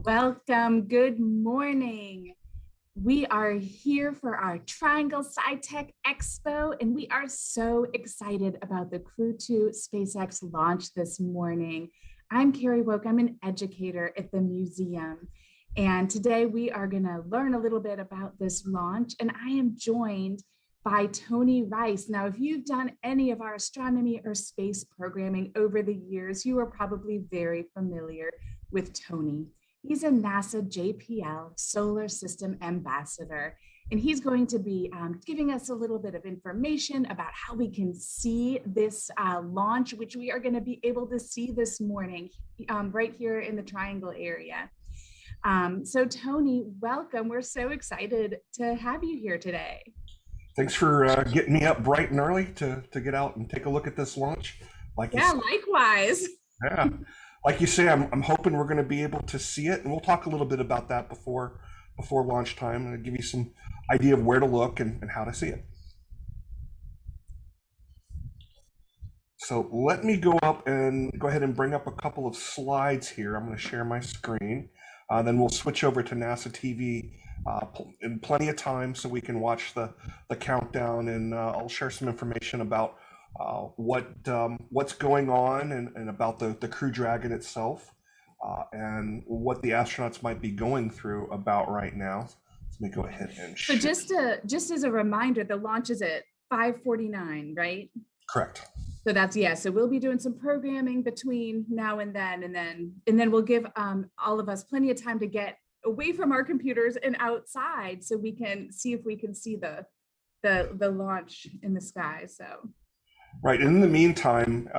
Welcome. Good morning. We are here for our Triangle SciTech Expo, and we are so excited about the Crew 2 SpaceX launch this morning. I'm Carrie Woke. I'm an educator at the museum. And today we are going to learn a little bit about this launch. And I am joined by Tony Rice. Now, if you've done any of our astronomy or space programming over the years, you are probably very familiar with Tony. He's a NASA JPL Solar System Ambassador, and he's going to be giving us a little bit of information about how we can see this launch, which we are going to be able to see this morning right here in the Triangle area. So Tony, welcome. We're so excited to have you here today. Thanks for getting me up bright and early to get out and take a look at this launch. Likewise. Yeah, like you say, I'm hoping we're going to be able to see it, and we'll talk a little bit about that before launch time, and give you some idea of where to look and how to see it. So let me go up and go ahead and bring up a couple of slides here. I'm going to share my screen. Then we'll switch over to NASA TV in plenty of time so we can watch the countdown, and I'll share some information about what's going on and about the Crew Dragon itself, and what the astronauts might be going through about right now. Let me go ahead and share. So just as a reminder, the launch is at 5:49, right? Correct. So that's, yeah, so we'll be doing some programming between now and then we'll give all of us plenty of time to get away from our computers and outside so we can see if we can see the launch in the sky. So right, in the meantime,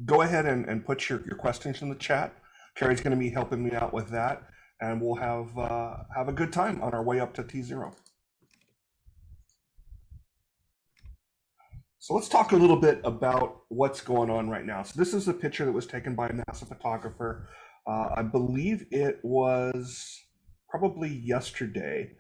go ahead and put your questions in the chat. Carrie's going to be helping me out with that, and we'll have a good time on our way up to T0. So let's talk a little bit about what's going on right now. So this is a picture that was taken by a NASA photographer. I believe it was probably yesterday,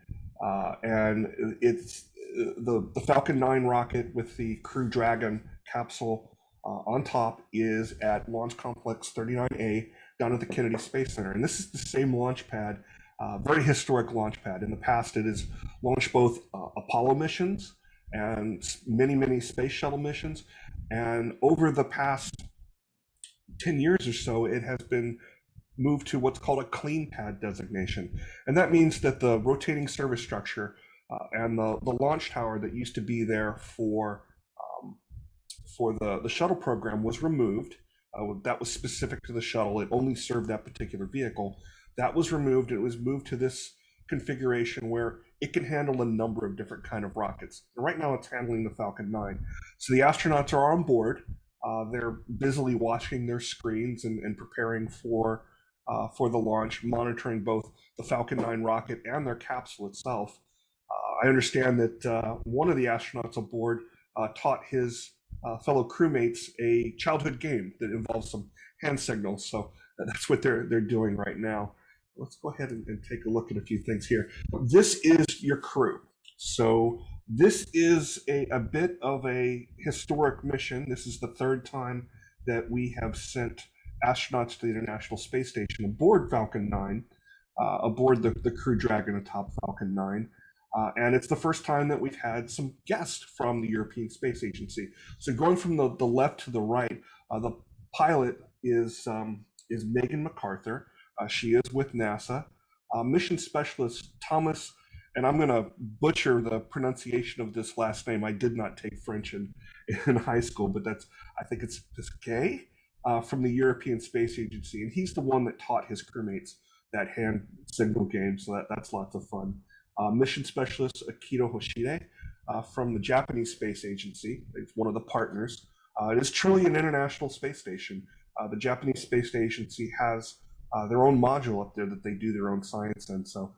and it's the Falcon 9 rocket with the Crew Dragon capsule on top is at Launch Complex 39A down at the Kennedy Space Center. And this is the same launch pad, very historic launch pad. In the past, it has launched both Apollo missions and many space shuttle missions. And over the past 10 years or so, it has been moved to what's called a clean pad designation. And that means that the rotating service structure and the launch tower that used to be there for the shuttle program was removed. That was specific to the shuttle. It only served that particular vehicle. That was removed, and it was moved to this configuration where it can handle a number of different kind of rockets. And right now it's handling the Falcon 9. So the astronauts are on board. They're busily watching their screens and preparing for the launch, monitoring both the Falcon 9 rocket and their capsule itself. I understand that one of the astronauts aboard taught his fellow crewmates a childhood game that involves some hand signals. So that's what they're doing right now. Let's go ahead and take a look at a few things here. This is your crew. So this is a bit of a historic mission. This is the third time that we have sent astronauts to the International Space Station aboard Falcon 9, aboard the Crew Dragon atop Falcon 9. And it's the first time that we've had some guests from the European Space Agency. So going from the left to the right, the pilot is Megan MacArthur. She is with NASA. Mission specialist Thomas, and I'm going to butcher the pronunciation of this last name. I did not take French in high school, but I think it's Pisquet from the European Space Agency, and he's the one that taught his crewmates that hand signal game. So that's lots of fun. Mission specialist Akito Hoshide from the Japanese Space Agency. It's one of the partners. It is truly an international space station. The Japanese Space Agency has their own module up there that they do their own science in. So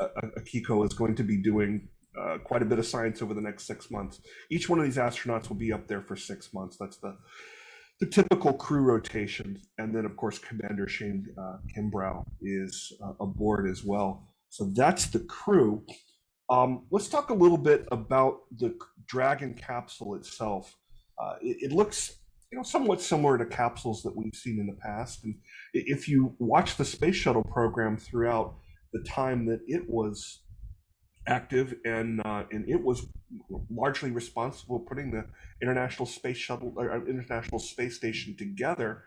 Akiko is going to be doing quite a bit of science over the next 6 months. Each one of these astronauts will be up there for 6 months. That's the typical crew rotation. And then, of course, Commander Shane Kimbrough is aboard as well. So that's the crew. Let's talk a little bit about the Dragon capsule itself. It looks somewhat similar to capsules that we've seen in the past. And if you watch the space shuttle program throughout the time that it was active, and it was largely responsible for putting the International Space Shuttle or International Space Station together.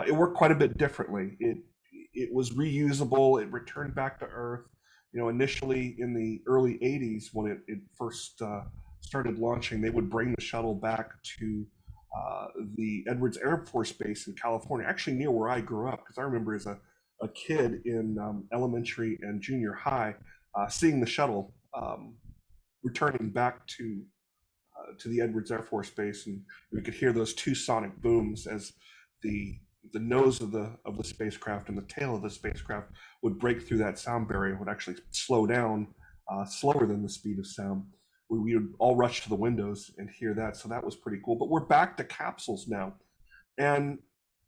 It worked quite a bit differently. It was reusable. It returned back to Earth. Initially in the early '80s, when it first started launching, they would bring the shuttle back to the Edwards Air Force Base in California, actually near where I grew up, because I remember as a kid in elementary and junior high, seeing the shuttle returning back to the Edwards Air Force Base, and we could hear those two sonic booms as the nose of the spacecraft and the tail of the spacecraft would break through that sound barrier, would actually slow down slower than the speed of sound. We would all rush to the windows and hear that, so that was pretty cool. But we're back to capsules now, and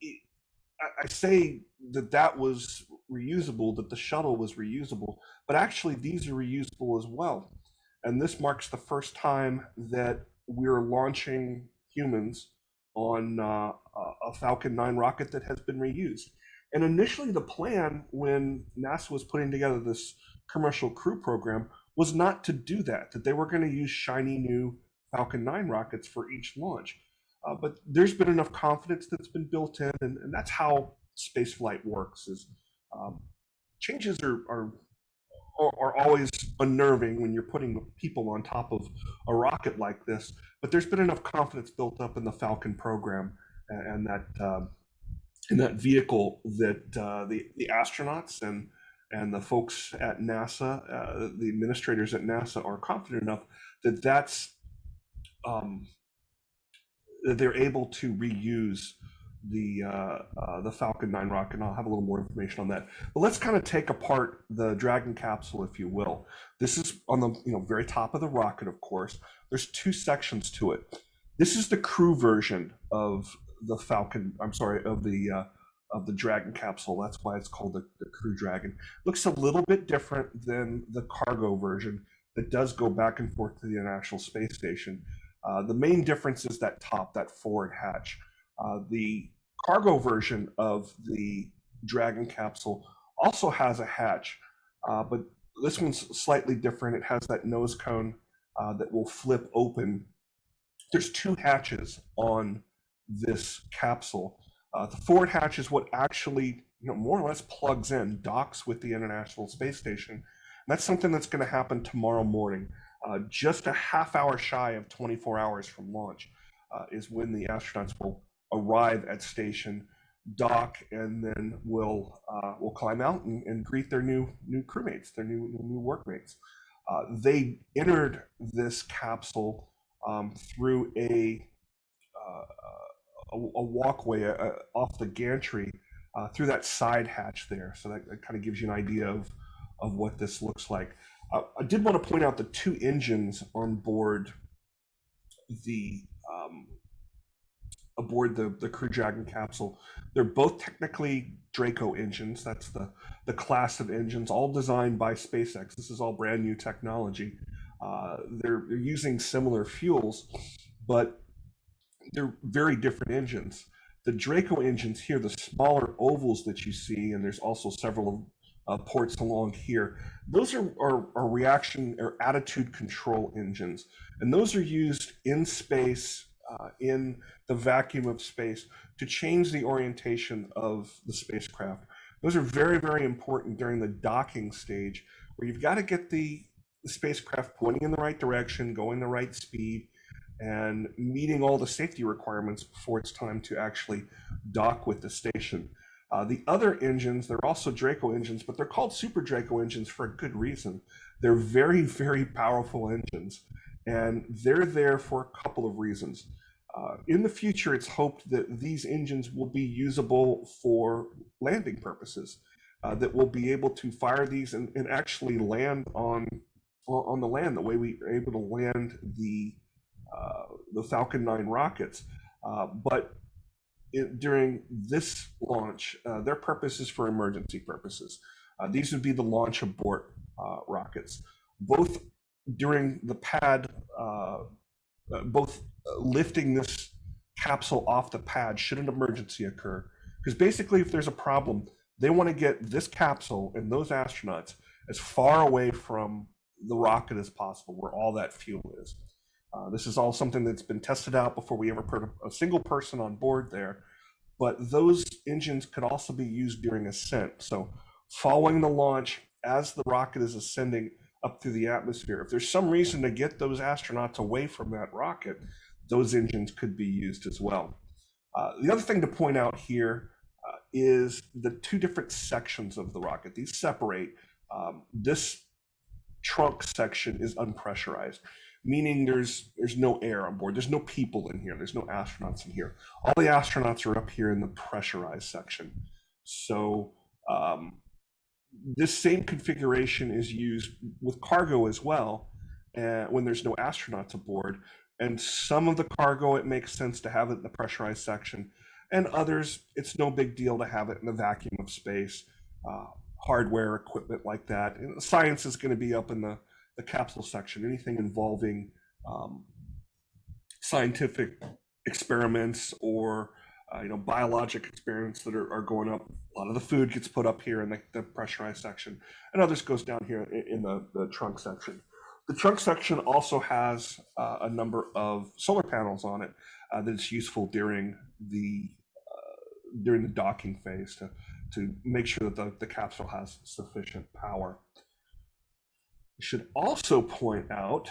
I say that was reusable, that the shuttle was reusable, but actually these are reusable as well. And this marks the first time that we're launching humans on a Falcon 9 rocket that has been reused. And initially, the plan when NASA was putting together this commercial crew program was not to do that, that they were going to use shiny new Falcon 9 rockets for each launch. But there's been enough confidence that's been built in, and that's how spaceflight works. Is changes are always unnerving when you're putting people on top of a rocket like this. But there's been enough confidence built up in the Falcon program and that in that vehicle that the astronauts and the folks at NASA, the administrators at NASA, are confident enough that um, they're able to reuse the Falcon 9 rocket, and I'll have a little more information on that. But let's kind of take apart the Dragon capsule, if you will. This is on the very top of the rocket, of course. There's two sections to it. This is the crew version of the Falcon. I'm sorry, of the Dragon capsule. That's why it's called the Crew Dragon. Looks a little bit different than the cargo version that does go back and forth to the International Space Station. The main difference is that that forward hatch. The cargo version of the Dragon capsule also has a hatch, but this one's slightly different. It has that nose cone that will flip open. There's two hatches on this capsule. The forward hatch is what actually, more or less plugs in, docks with the International Space Station. And that's something that's going to happen tomorrow morning, just a half hour shy of 24 hours from launch, is when the astronauts will arrive at station, dock, and then will climb out and greet their new crewmates, their new workmates. They entered this capsule through a walkway off the gantry through that side hatch there. So that kind of gives you an idea of what this looks like. I did want to point out the two engines on board the Crew Dragon capsule. They're both technically Draco engines. That's the class of engines, all designed by SpaceX. This is all brand new technology. They're using similar fuels, but they're very different engines. The Draco engines here, the smaller ovals that you see, and there's also several ports along here, those are reaction or attitude control engines. And those are used in space, in the vacuum of space, to change the orientation of the spacecraft. Those are very, very important during the docking stage, where you've got to get the spacecraft pointing in the right direction, going the right speed, and meeting all the safety requirements before it's time to actually dock with the station. The other engines, they're also Draco engines, but they're called Super Draco engines for a good reason. They're very, very powerful engines, and they're there for a couple of reasons. In the future, it's hoped that these engines will be usable for landing purposes, that we'll be able to fire these and actually land on the land the way we are able to land the Falcon 9 rockets. But during this launch, their purpose is for emergency purposes. These would be the launch abort rockets. Both during the pad, both lifting this capsule off the pad should an emergency occur. Because basically, if there's a problem, they want to get this capsule and those astronauts as far away from the rocket as possible, where all that fuel is. This is all something that's been tested out before we ever put a single person on board there. But those engines could also be used during ascent. So, following the launch, as the rocket is ascending up through the atmosphere, if there's some reason to get those astronauts away from that rocket, those engines could be used as well. The other thing to point out here is the two different sections of the rocket. These separate. This trunk section is unpressurized, meaning there's no air on board. There's no people in here. There's no astronauts in here. All the astronauts are up here in the pressurized section. So this same configuration is used with cargo as well, when there's no astronauts aboard. And some of the cargo, it makes sense to have it in the pressurized section, and others, it's no big deal to have it in the vacuum of space. Hardware, equipment like that. And science is going to be up in the capsule section. Anything involving scientific experiments or biologic experiments that are going up. A lot of the food gets put up here in the pressurized section, and others goes down here in the trunk section. The trunk section also has a number of solar panels on it that is useful during the docking phase to make sure that the capsule has sufficient power. I should also point out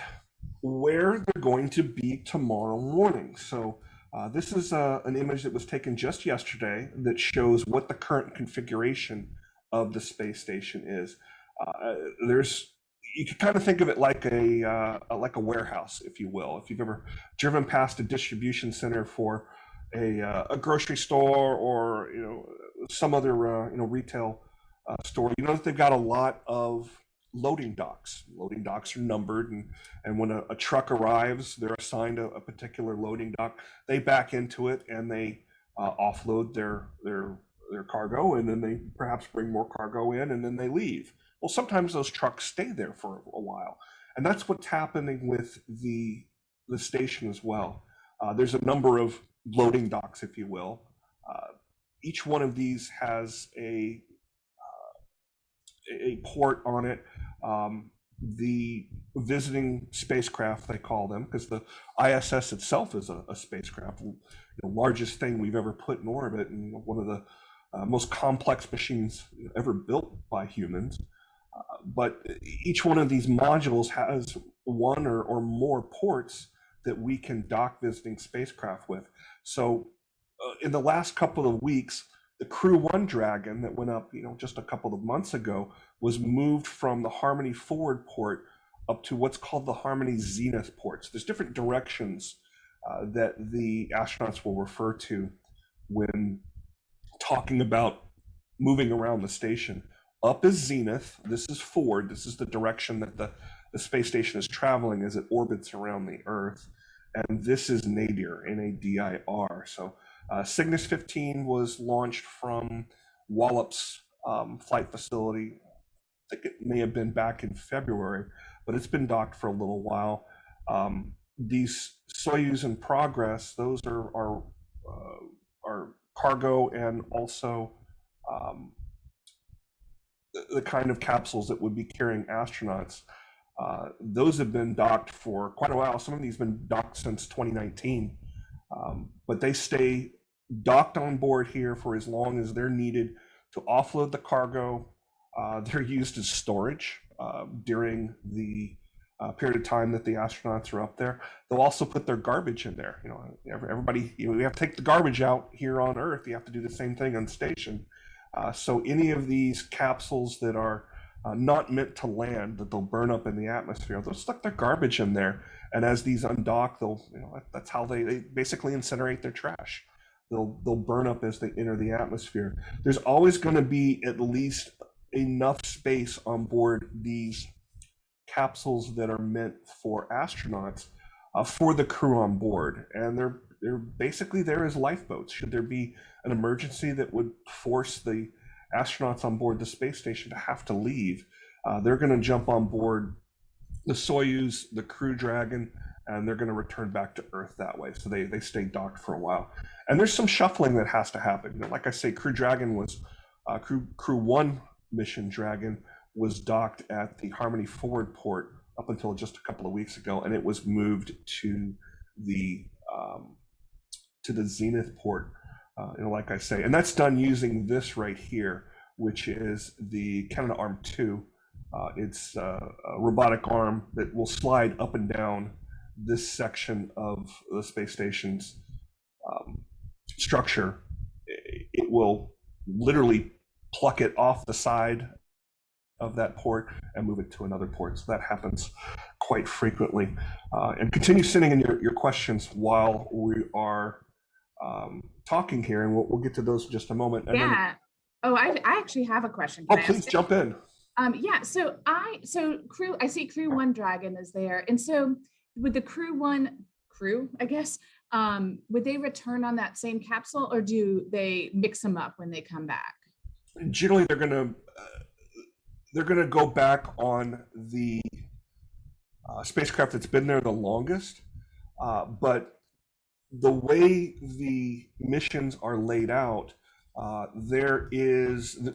where they're going to be tomorrow morning. So this is an image that was taken just yesterday that shows what the current configuration of the space station is. You can kind of think of it like a warehouse, if you will. If you've ever driven past a distribution center for a grocery store or some other retail store, that they've got a lot of loading docks. Loading docks are numbered, and when a truck arrives, they're assigned a particular loading dock. They back into it and they offload their cargo, and then they perhaps bring more cargo in, and then they leave. Well, sometimes those trucks stay there for a while, and that's what's happening with the station as well. There's a number of loading docks, if you will. Each one of these has a port on it. The visiting spacecraft, they call them, because the ISS itself is a spacecraft, the largest thing we've ever put in orbit, and one of the most complex machines ever built by humans. But each one of these modules has one or more ports that we can dock visiting spacecraft with. So in the last couple of weeks, the Crew 1 Dragon that went up, just a couple of months ago, was moved from the Harmony forward port up to what's called the Harmony Zenith ports. There's different directions that the astronauts will refer to when talking about moving around the station. Up is zenith, this is forward, this is the direction that the space station is traveling as it orbits around the Earth, and this is nadir, N-A-D-I-R. So Cygnus 15 was launched from Wallops flight facility. I think it may have been back in February, but it's been docked for a little while. These Soyuz in progress, those are cargo and also the kind of capsules that would be carrying astronauts. Those have been docked for quite a while. Some of these have been docked since 2019, but they stay docked on board here for as long as they're needed to offload the cargo. They're used as storage during the period of time that the astronauts are up there. They'll also put their garbage in there. Everybody, we have to take the garbage out here on Earth. You have to do the same thing on station. So any of these capsules that are not meant to land, that they'll burn up in the atmosphere, they'll stick their garbage in there. And as these undock, that's how they basically incinerate their trash. They'll burn up as they enter the atmosphere. There's always going to be at least enough space on board these capsules that are meant for astronauts for the crew on board, and they're basically there as lifeboats. Should there be an emergency that would force the astronauts on board the space station to have to leave, they're going to jump on board the Soyuz, the Crew Dragon, and they're going to return back to Earth that way. So they stay docked for a while, and there's some shuffling that has to happen. Like I say, Crew Dragon was Crew One mission Dragon was docked at the Harmony Forward port up until just a couple of weeks ago, and it was moved to the Zenith port. Like I say, and that's done using this right here, which is the Canadarm2. It's a robotic arm that will slide up and down this section of the space station's structure. It will literally pluck it off the side of that port and move it to another port. So that happens quite frequently. And continue sending in your questions while we are talking here, and we'll get to those in just a moment. And yeah. then, oh, I actually have a question. Can please jump in. Yeah. So I see Crew One Dragon is there, and so with the Crew One crew, I guess, would they return on that same capsule, or do they mix them up when they come back? Generally, they're gonna go back on the spacecraft that's been there the longest, but the way the missions are laid out, they're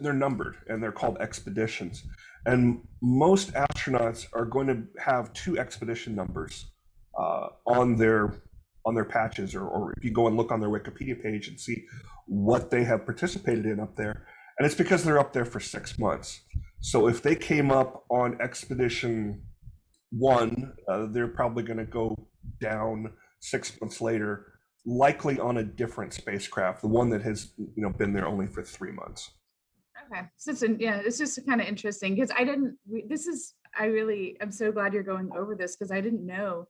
numbered and they're called expeditions. And most astronauts are going to have 2 expedition numbers on their patches, or if you go and look on their Wikipedia page and see what they have participated in up there. And it's because they're up there for 6 months. So if they came up on expedition 1, they're probably going to go down 6 months later, likely on a different spacecraft, the one that has been there only for 3 months. Okay, so it's just kind of interesting because I'm so glad you're going over this, because I didn't know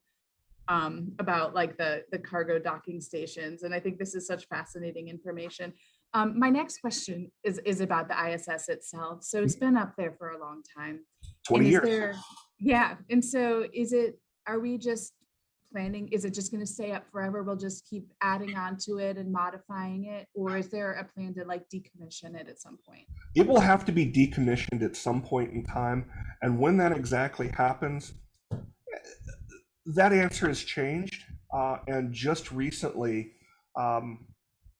about like the cargo docking stations, and I think this is such fascinating information. My next question is about the ISS itself. So it's been up there for a long time. 20 years. And so are we just planning, is it just going to stay up forever? We'll just keep adding on to it and modifying it, or is there a plan to like decommission it at some point? It will have to be decommissioned at some point in time, and when that exactly happens, that answer has changed. And just recently,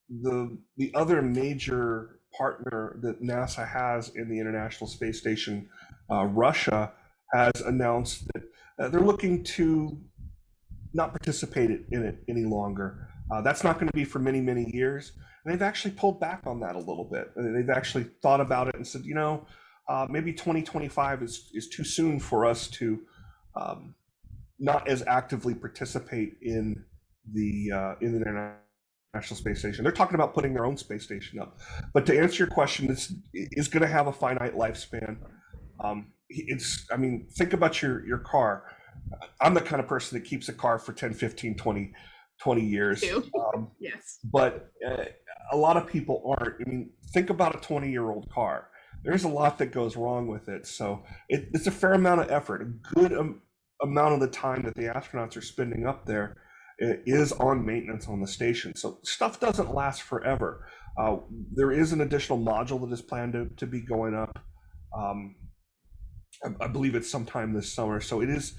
the other major partner that NASA has in the International Space Station, Russia, has announced that they're looking to not participate in it any longer. That's not going to be for many, many years. And they've actually pulled back on that a little bit. They've actually thought about it and said, maybe 2025 is too soon for us to not as actively participate in the International Space Station. They're talking about putting their own space station up. But to answer your question, this is going to have a finite lifespan. Think about your car. I'm the kind of person that keeps a car for 10, 15, 20 years. Yes. But a lot of people aren't. Think about a 20-year-old car. There's a lot that goes wrong with it. So it's a fair amount of effort. A good amount of the time that the astronauts are spending up there is on maintenance on the station. So stuff doesn't last forever. There is an additional module that is planned to be going up. I believe it's sometime this summer. So it is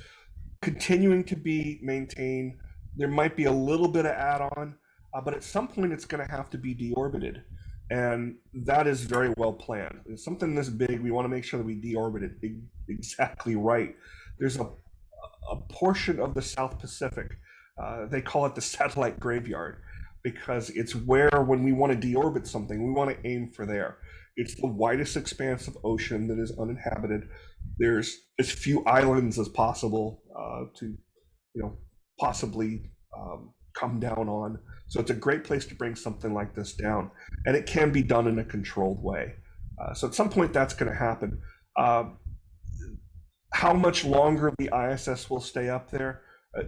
continuing to be maintained. There might be a little bit of add-on, but at some point it's going to have to be deorbited, and that is very well planned. It's something this big, we want to make sure that we deorbit it exactly right. There's a portion of the South Pacific, they call it the satellite graveyard, because it's where, when we want to deorbit something, we want to aim for there. It's the widest expanse of ocean that is uninhabited. There's as few islands as possible to, possibly come down on. So it's a great place to bring something like this down, and it can be done in a controlled way. So at some point that's going to happen. How much longer the ISS will stay up there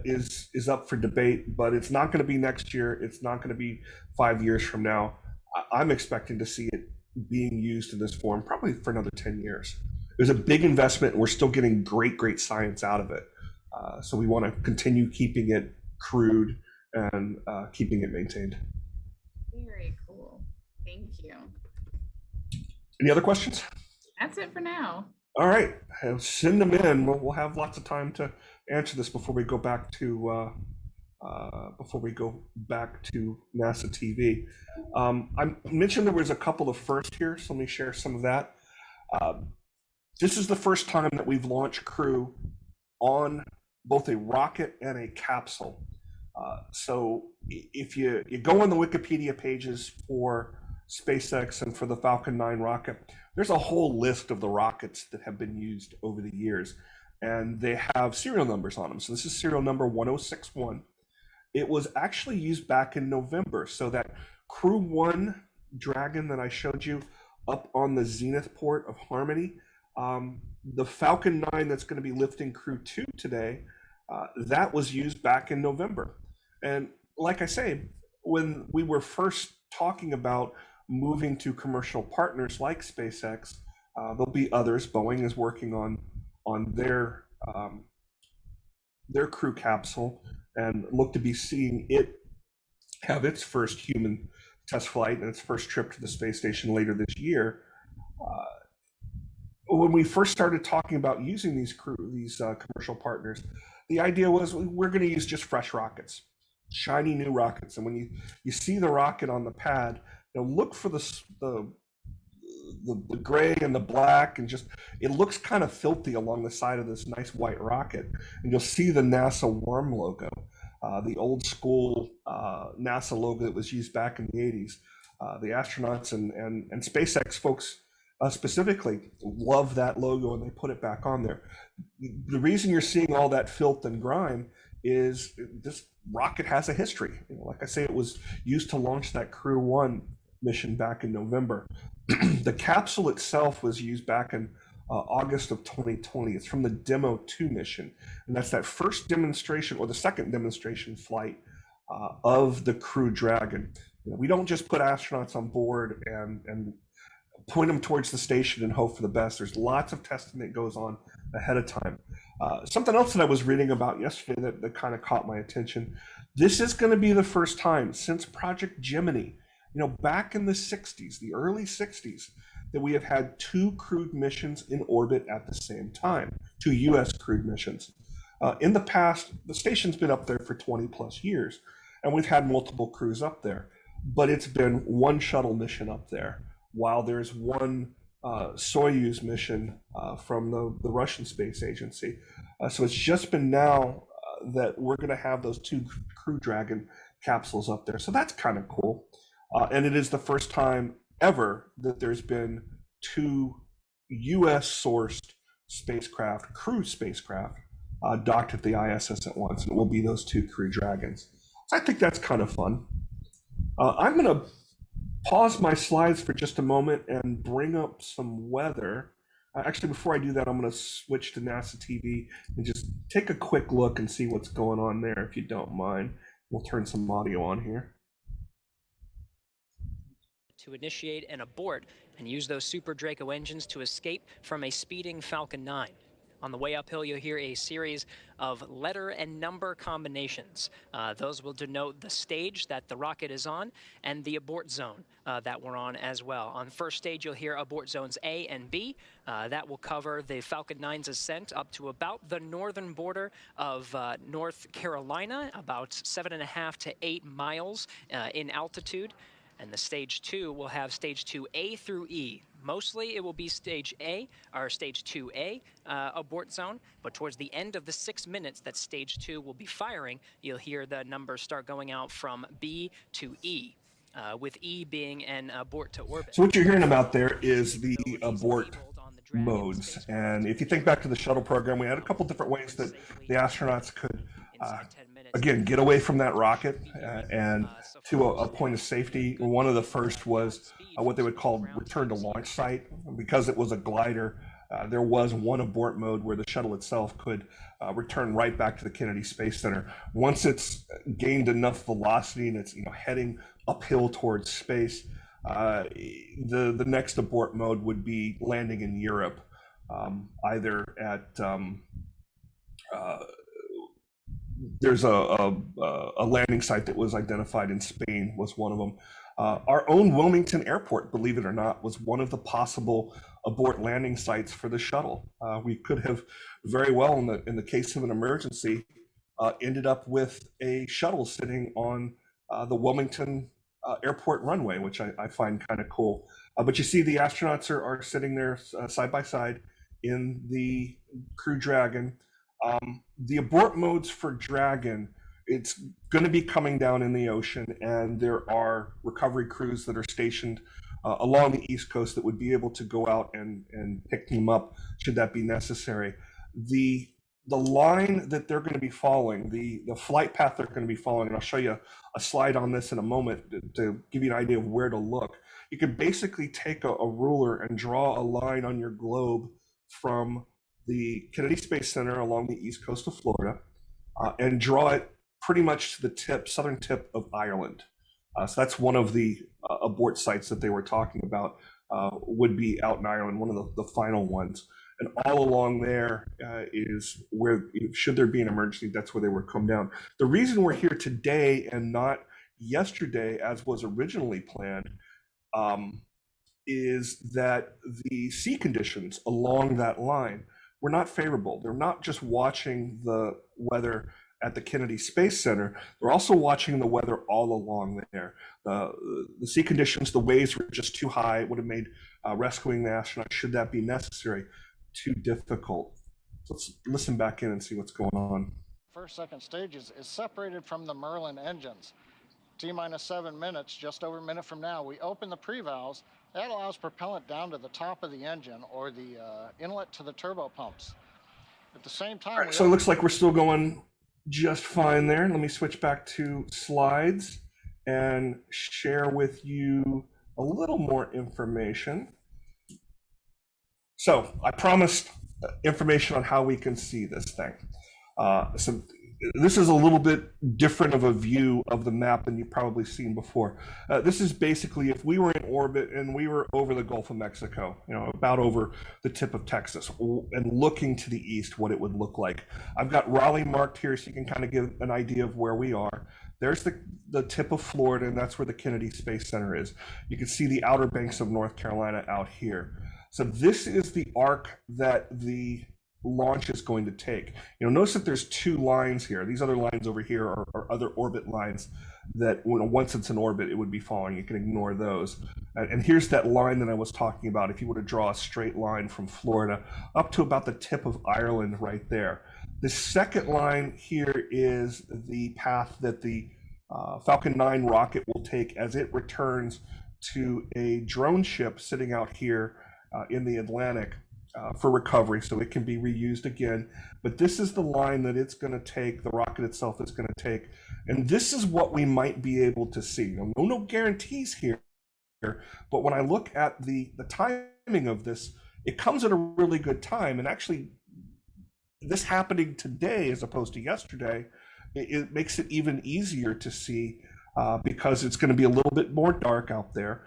is up for debate, but it's not going to be next year. It's not going to be 5 years from now. I'm expecting to see it being used in this form probably for another 10 years. It was a big investment, and we're still getting great science out of it. So we want to continue keeping it crewed and keeping it maintained. Very cool. Thank you. Any other questions? That's it for now. All right, send them in. We'll have lots of time to answer this before we go back to NASA TV. I mentioned there was a couple of firsts here, so let me share some of that. This is the first time that we've launched crew on both a rocket and a capsule. So if you go on the Wikipedia pages for SpaceX and for the Falcon 9 rocket, there's a whole list of the rockets that have been used over the years, and they have serial numbers on them. So this is serial number 1061. It was actually used back in November. So that Crew 1 Dragon that I showed you up on the zenith port of Harmony, the Falcon 9 that's going to be lifting Crew 2 today, that was used back in November. And like I say, when we were first talking about moving to commercial partners like SpaceX, there'll be others. Boeing is working on their crew capsule and look to be seeing it have its first human test flight and its first trip to the space station later this year. When we first started talking about using these commercial partners, the idea was we're going to use just fresh rockets, shiny new rockets. And when you see the rocket on the pad, look for the gray and the black, and just it looks kind of filthy along the side of this nice white rocket. And you'll see the NASA worm logo, the old school NASA logo that was used back in the 80s. The astronauts and SpaceX folks specifically love that logo, and they put it back on there. The reason you're seeing all that filth and grime is this rocket has a history. Like I say, it was used to launch that Crew 1 mission back in November. The capsule itself was used back in August of 2020. It's from the Demo 2 mission, and that's that first demonstration, or the second demonstration flight of the Crew Dragon. We don't just put astronauts on board and point them towards the station and hope for the best. There's lots of testing that goes on ahead of time. Something else that I was reading about yesterday that kind of caught my attention. This is going to be the first time since Project Gemini, back in the 60s, the early 60s, that we have had two crewed missions in orbit at the same time, two US crewed missions. In the past, the station's been up there for 20 plus years, and we've had multiple crews up there, but it's been one shuttle mission up there, while there's one Soyuz mission from the Russian Space Agency. So it's just been now that we're going to have those two Crew Dragon capsules up there. So that's kind of cool. And it is the first time ever that there's been two US sourced spacecraft, crewed spacecraft, docked at the ISS at once. And it will be those two Crew Dragons. So I think that's kind of fun. I'm going to pause my slides for just a moment and bring up some weather. Actually, before I do that, I'm going to switch to NASA TV and just take a quick look and see what's going on there, if you don't mind. We'll turn some audio on here. To initiate and abort and use those Super Draco engines to escape from a speeding Falcon 9. On the way uphill, you'll hear a series of letter and number combinations. Those will denote the stage that the rocket is on and the abort zone that we're on as well. On the first stage, you'll hear abort zones A and B. That will cover the Falcon 9's ascent up to about the northern border of North Carolina, about 7.5 to 8 miles in altitude. And the stage 2 will have stage 2A through E. Mostly it will be stage A, or stage 2A abort zone, but towards the end of the 6 minutes that stage 2 will be firing, you'll hear the numbers start going out from B to E, with E being an abort to orbit. So what you're hearing about there is the abort modes. And if you think back to the shuttle program, we had a couple different ways that the astronauts could again, get away from that rocket and to a point of safety. One of the first was what they would call return to launch site. Because it was a glider, there was one abort mode where the shuttle itself could return right back to the Kennedy Space Center. Once it's gained enough velocity and it's heading uphill towards space, the next abort mode would be landing in Europe, either at there's a landing site that was identified in Spain was one of them. Our own Wilmington Airport, believe it or not, was one of the possible abort landing sites for the shuttle. We could have very well, in the case of an emergency, ended up with a shuttle sitting on the Wilmington airport runway, which I find kind of cool. But you see the astronauts are sitting there side by side in the Crew Dragon. The abort modes for Dragon, it's going to be coming down in the ocean, and there are recovery crews that are stationed along the East Coast that would be able to go out and pick them up should that be necessary. The line that they're going to be following, the flight path they're going to be following, and I'll show you a slide on this in a moment to give you an idea of where to look. You could basically take a ruler and draw a line on your globe from the Kennedy Space Center along the east coast of Florida and draw it pretty much to the southern tip of Ireland. So that's one of the abort sites that they were talking about, would be out in Ireland, one of the final ones. And all along there is where, should there be an emergency, that's where they would come down. The reason we're here today and not yesterday, as was originally planned, is that the sea conditions along that line were not favorable. They're not just watching the weather at the Kennedy Space Center, they're also watching the weather all along there. The sea conditions, the waves were just too high. It would have made rescuing the astronauts, should that be necessary, too difficult. So let's listen back in and see what's going on. Second stages is separated from the Merlin engines. T-minus 7 minutes, just over a minute from now, we open the pre-valves. That allows propellant down to the top of the engine or the inlet to the turbo pumps. At the same time, right, so it looks like we're still going just fine there. Let me switch back to slides and share with you a little more information. So I promised information on how we can see this thing. So this is a little bit different of a view of the map than you've probably seen before. This is basically if we were in orbit and we were over the Gulf of Mexico, about over the tip of Texas, and looking to the east, what it would look like. I've got Raleigh marked here so you can kind of give an idea of where we are. There's the tip of Florida, and that's where the Kennedy Space Center is. You can see the Outer Banks of North Carolina out here. So this is the arc that the launch is going to take. Notice that there's two lines here. These other lines over here are other orbit lines that once it's in orbit, it would be following. You can ignore those. And here's that line that I was talking about. If you were to draw a straight line from Florida up to about the tip of Ireland right there. The second line here is the path that the Falcon 9 rocket will take as it returns to a drone ship sitting out here in the Atlantic for recovery, so it can be reused again. But this is the line that it's going to take, the rocket itself is going to take. And this is what we might be able to see. No guarantees here, but when I look at the timing of this, it comes at a really good time. And actually, this happening today as opposed to yesterday, it makes it even easier to see because it's going to be a little bit more dark out there.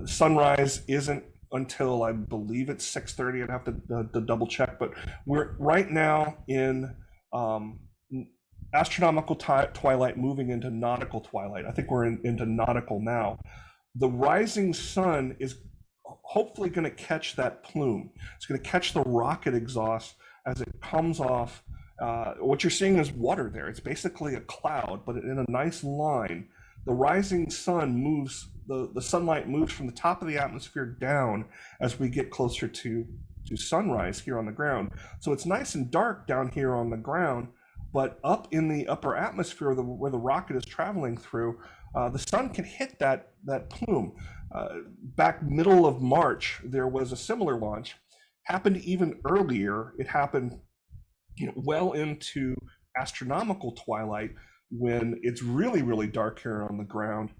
Sunrise isn't until I believe it's 6:30. I'd have to double check, but we're right now in astronomical twilight, moving into nautical twilight. I think we're into nautical now. The rising sun is hopefully going to catch that plume. It's going to catch the rocket exhaust as it comes off. What you're seeing is water there. It's basically a cloud, but in a nice line. The rising sun moves, the sunlight moves from the top of the atmosphere down as we get closer to sunrise here on the ground. So it's nice and dark down here on the ground, but up in the upper atmosphere where the rocket is traveling through, the sun can hit that plume. Back middle of March, there was a similar launch. Happened even earlier. It happened well into astronomical twilight, when it's really, really dark here on the ground.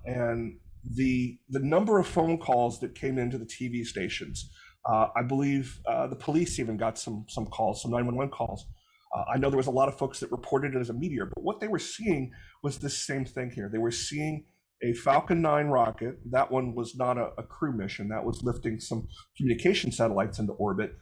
And the number of phone calls that came into the TV stations, I believe the police even got some calls, some 911 calls. I know there was a lot of folks that reported it as a meteor, but what they were seeing was this same thing here. They were seeing a Falcon 9 rocket. That one was not a crew mission. That was lifting some communication satellites into orbit.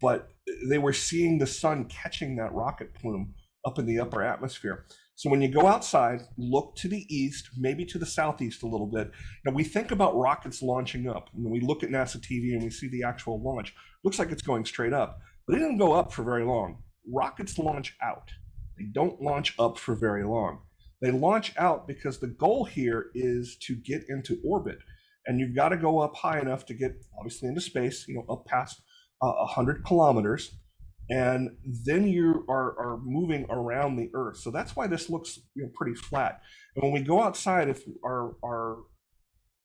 But they were seeing the sun catching that rocket plume up in the upper atmosphere. So when you go outside, look to the east, maybe to the southeast a little bit. Now we think about rockets launching up. When we look at NASA TV and we see the actual launch, looks like it's going straight up, but it didn't go up for very long. Rockets launch out. They don't launch up for very long. They launch out because the goal here is to get into orbit. And you've got to go up high enough to get obviously into space, up past 100 kilometers. And then you are moving around the Earth. So that's why this looks pretty flat. And when we go outside, if our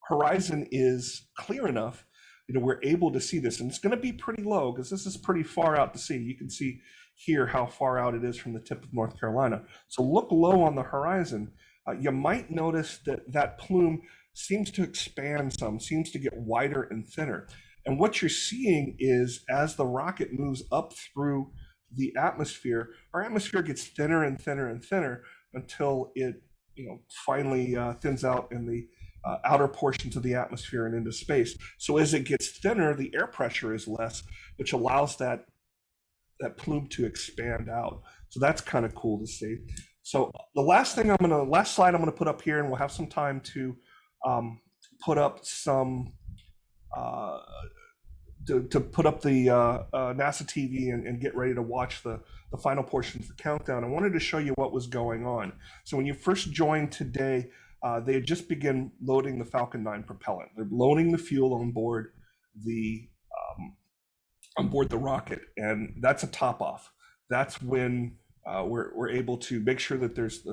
horizon is clear enough, we're able to see this. And it's going to be pretty low because this is pretty far out to sea. You can see here how far out it is from the tip of North Carolina. So look low on the horizon. You might notice that that plume seems to expand some, seems to get wider and thinner. And what you're seeing is as the rocket moves up through the atmosphere, our atmosphere gets thinner and thinner and thinner until it finally thins out in the outer portions of the atmosphere and into space. So as it gets thinner, the air pressure is less, which allows that plume to expand out. So that's kind of cool to see. So the last slide I'm gonna put up here, and we'll have some time to put up some to put up the NASA TV and get ready to watch the final portions of the countdown. I wanted to show you what was going on. So when you first joined today, they had just begun loading the Falcon 9 propellant. They're loading the fuel on board the rocket, and that's a top off. That's when we're able to make sure that there's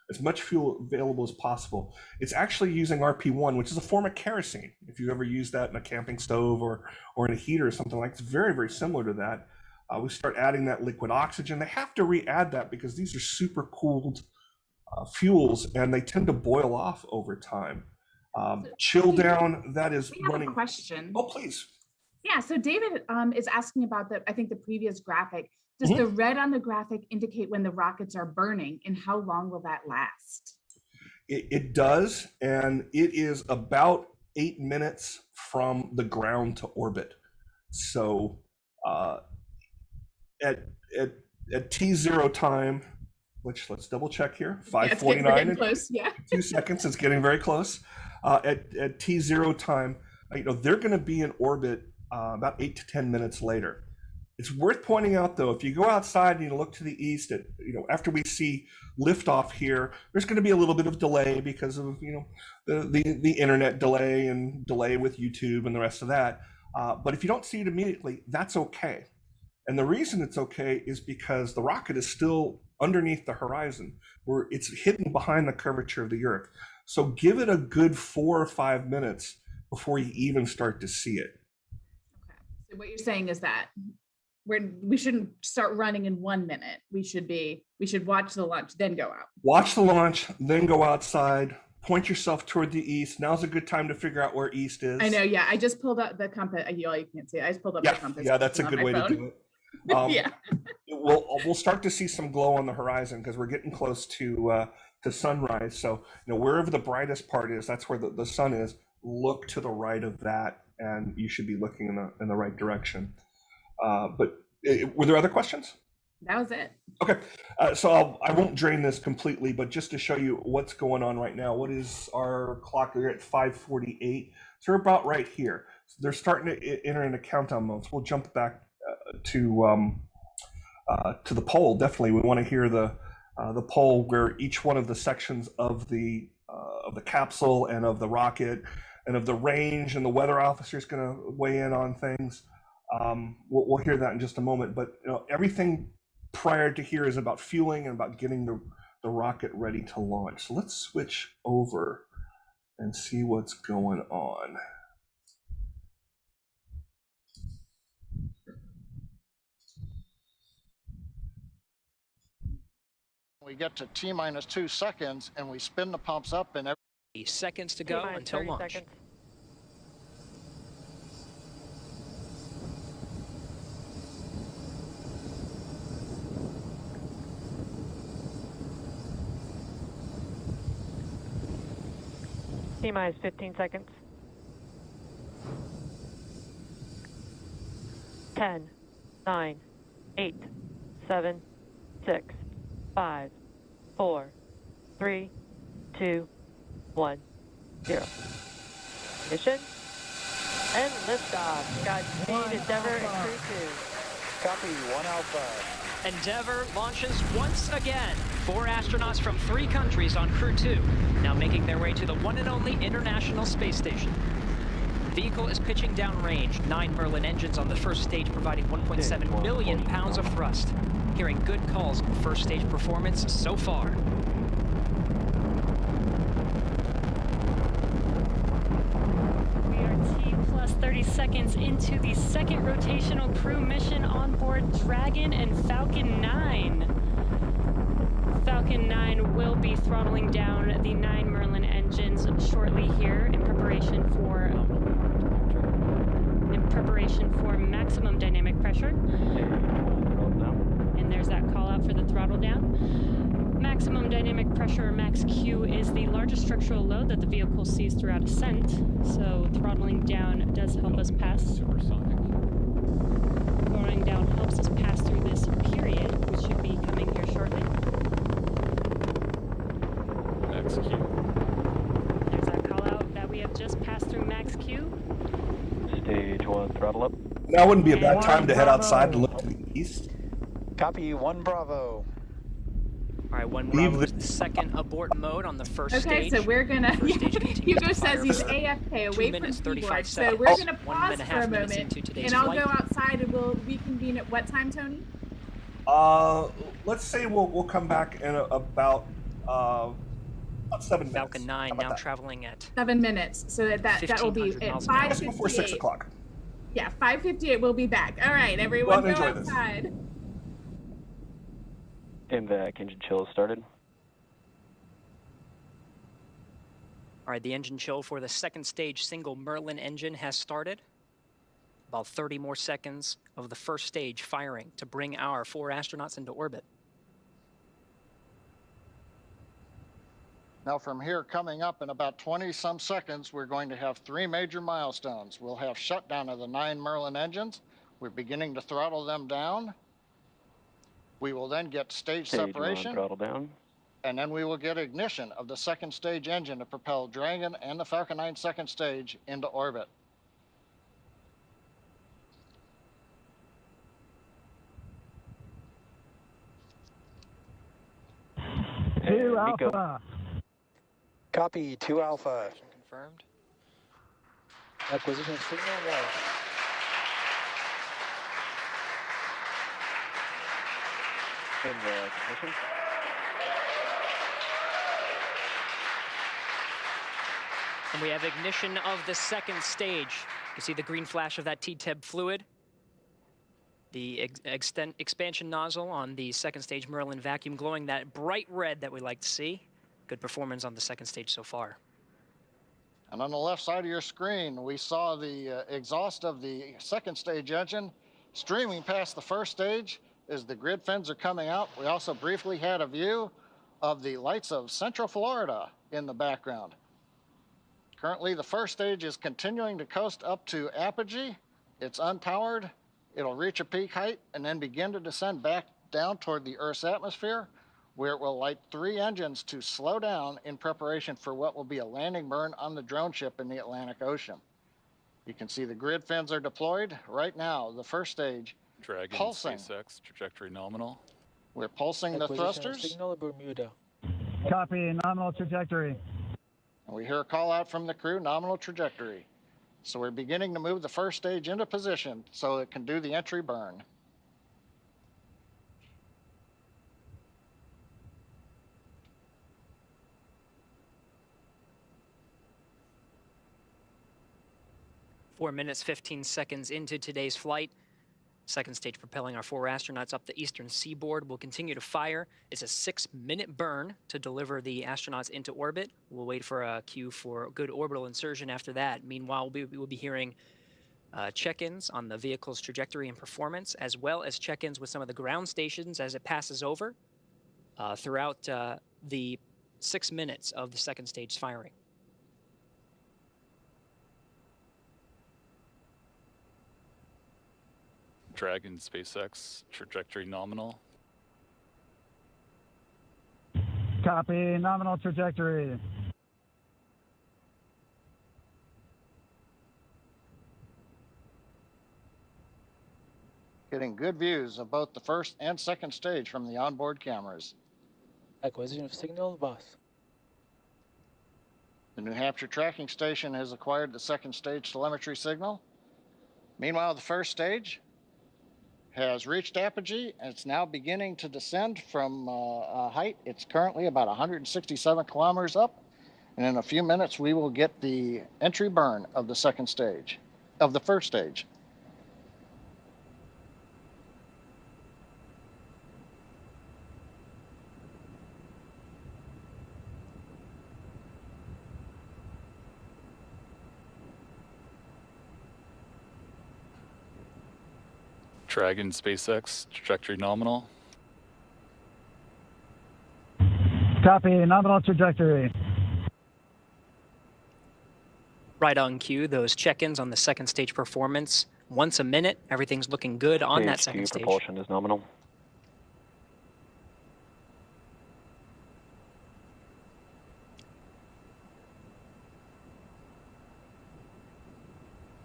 as much fuel available as possible. It's actually using RP1, which is a form of kerosene. If you've ever used that in a camping stove or in a heater or something like that, it's very, very similar to that. We start adding that liquid oxygen. They have to re-add that because these are super cooled fuels, and they tend to boil off over time. Chill down, that is we have running. A question. Oh, please. Yeah, so David is asking about I think the previous graphic. Does the red on the graphic indicate when the rockets are burning, and how long will that last? It does, and it is about 8 minutes from the ground to orbit. So at T0 time, which let's double check here, 5:49 and close, yeah. 2 seconds, it's getting very close. At T0 time, they're going to be in orbit about 8 to 10 minutes later. It's worth pointing out, though, if you go outside and you look to the east, after we see liftoff here, there's going to be a little bit of delay because of the internet delay and delay with YouTube and the rest of that. But if you don't see it immediately, that's okay. And the reason it's okay is because the rocket is still underneath the horizon, where it's hidden behind the curvature of the Earth. So give it a good 4 or 5 minutes before you even start to see it. Okay. So what you're saying is that we shouldn't start running in 1 minute. We should watch the launch, then go out. Watch the launch, then go outside. Point yourself toward the east. Now's a good time to figure out where east is. I know, yeah. I just pulled up the compass. You can't see it. I just pulled up the compass. Yeah, that's a good way to do it. Yeah. We'll start to see some glow on the horizon because we're getting close to sunrise. So wherever the brightest part is, that's where the sun is. Look to the right of that, and you should be looking in the right direction. But were there other questions? That was it. Okay, so I won't drain this completely, but just to show you what's going on right now. What is our clock? They're at 5:48, so we're about right here. So they're starting to enter into countdown mode. So we'll jump back to the poll. Definitely, we want to hear the poll where each one of the sections of the capsule and of the rocket and of the range, and the weather officer is going to weigh in on things. We'll hear that in just a moment, but everything prior to here is about fueling and about getting the rocket ready to launch. So let's switch over and see what's going on. We get to T-2 seconds and we spin the pumps up and seconds to go until launch. Seconds. T-minus 15 seconds. 10, 9, 8, 7, 6, 5, 4, 3, 2, 1, 0. Ignition and liftoff. Godspeed, Endeavour and Crew 2. Copy, 1 Alpha. Endeavour launches once again. 4 astronauts from 3 countries on Crew 2, now making their way to the one and only International Space Station. The vehicle is pitching downrange. 9 Merlin engines on the first stage, providing 1.7 million pounds of thrust. Hearing good calls on first stage performance so far. We are T plus 30 seconds into the second rotational crew mission on board Dragon and Falcon 9. Falcon 9 will be throttling down the 9 Merlin engines shortly here in preparation for maximum dynamic pressure. And there's that call out for the throttle down. Maximum dynamic pressure, or max Q, is the largest structural load that the vehicle sees throughout ascent. So throttling down does help us pass. Supersonic. Throttling down helps us pass through this period, which should be coming here shortly. Max Q. There's that call out that we have just passed through max Q. Stage 1, throttle up. Now wouldn't be a bad time to head outside to look to the east. Copy, 1 Bravo. All right, 1 Bravo is the second abort mode on the first stage. Okay, so we're gonna. First stage continues Hugo to says fire he's for AFK, 2 away minutes, from 35 keyboard. So seconds. we're gonna 1.5 pause for a minutes moment, into today's and I'll flight. go outside and we'll reconvene at what time, Tony? Let's say we'll come back in about 7 minutes. Falcon 9 How about now that? traveling at 7 minutes. So that will be 1,500 at miles an hour. Just before 6 5:58. o'clock. Yeah, 5:58. We'll be back. All right, everyone, Go out go and enjoy this. outside. MVAC engine chill started. All right, the engine chill for the second stage single Merlin engine has started. About 30 more seconds of the first stage firing to bring our 4 astronauts into orbit. Now from here, coming up in about 20-some seconds, we're going to have 3 major milestones. We'll have shutdown of the 9 Merlin engines. We're beginning to throttle them down. We will then get stage Stage 1, separation, throttle down. and then we will get ignition of the second stage engine to propel Dragon and the Falcon 9 second stage into orbit. Two Alpha. Copy, 2 Alpha. Confirmed. Acquisition signal 1. MVAC ignition. And we have ignition of the second stage. You see the green flash of that T-TEB fluid. The expansion nozzle on the second stage Merlin vacuum glowing that bright red that we like to see. Good performance on the second stage so far. And on the left side of your screen, we saw the exhaust of the second stage engine streaming past the first stage as the grid fins are coming out. We also briefly had a view of the lights of Central Florida in the background. Currently, the first stage is continuing to coast up to apogee. It's unpowered. It'll reach a peak height and then begin to descend back down toward the Earth's atmosphere, where it will light 3 engines to slow down in preparation for what will be a landing burn on the drone ship in the Atlantic Ocean. You can see the grid fins are deployed right now. The first stage Dragon, pulsing. SpaceX, trajectory nominal. We're pulsing the thrusters. Signal Bermuda. Copy, nominal trajectory. And we hear a call out from the crew, nominal trajectory. So we're beginning to move the first stage into position so it can do the entry burn. Four minutes, 15 seconds into today's flight. Second stage propelling our 4 astronauts up the eastern seaboard. We'll continue to fire. It's a 6-minute burn to deliver the astronauts into orbit. We'll wait for a cue for good orbital insertion after that. Meanwhile, we'll be hearing check-ins on the vehicle's trajectory and performance, as well as check-ins with some of the ground stations as it passes over throughout the 6 minutes of the second stage firing. Dragon, SpaceX, trajectory nominal. Copy. Nominal trajectory. Getting good views of both the first and second stage from the onboard cameras. Acquisition of signal, boss. The New Hampshire tracking station has acquired the second stage telemetry signal. Meanwhile, the first stage has reached apogee and it's now beginning to descend from a height. It's currently about 167 kilometers up. And in a few minutes, we will get the entry burn of the second stage, of the first stage. Dragon, SpaceX, trajectory nominal. Copy. Nominal trajectory. Right on cue, those check-ins on the second stage performance. Once a minute, everything's looking good on that second stage. Propulsion is nominal.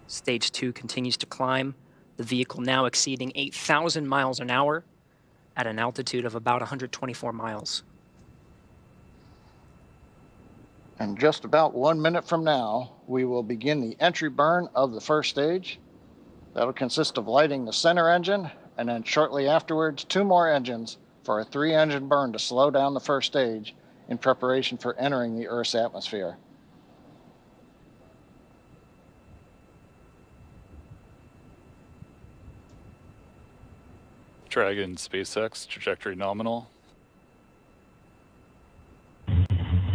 Stage 2 continues to climb. The vehicle now exceeding 8,000 miles an hour at an altitude of about 124 miles. And just about 1 minute from now, we will begin the entry burn of the first stage. That'll consist of lighting the center engine, and then shortly afterwards, 2 more engines for a 3-engine burn to slow down the first stage in preparation for entering the Earth's atmosphere. Dragon, SpaceX, trajectory nominal.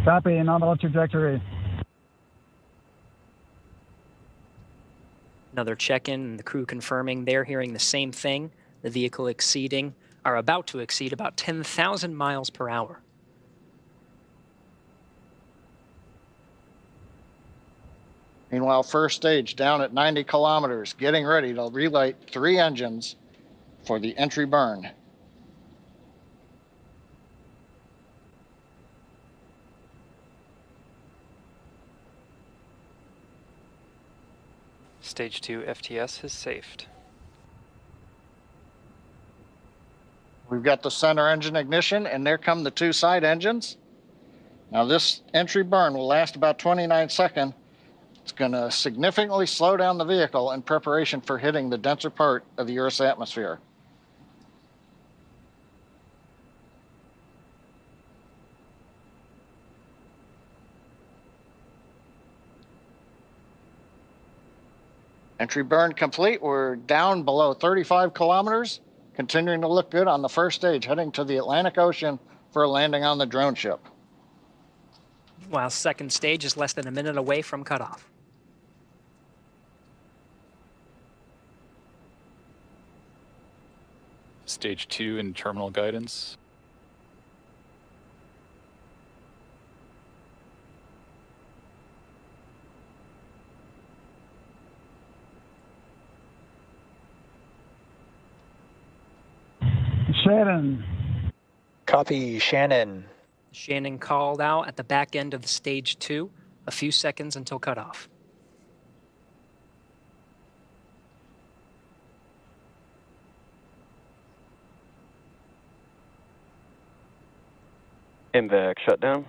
Copy. Nominal trajectory. Another check-in, and the crew confirming they're hearing the same thing. The vehicle about to exceed about 10,000 miles per hour. Meanwhile, first stage down at 90 kilometers, getting ready to relight 3 engines for the entry burn. Stage 2 FTS has safed. We've got the center engine ignition, and there come the 2 side engines. Now this entry burn will last about 29 seconds. It's going to significantly slow down the vehicle in preparation for hitting the denser part of the Earth's atmosphere. Entry burn complete. We're down below 35 kilometers, continuing to look good on the first stage, heading to the Atlantic Ocean for a landing on the drone ship. While second stage is less than a minute away from cutoff. Stage 2 in terminal guidance. Shannon. Copy, Shannon. Shannon called out at the back end of the stage 2, a few seconds until cutoff. MVAC shutdown.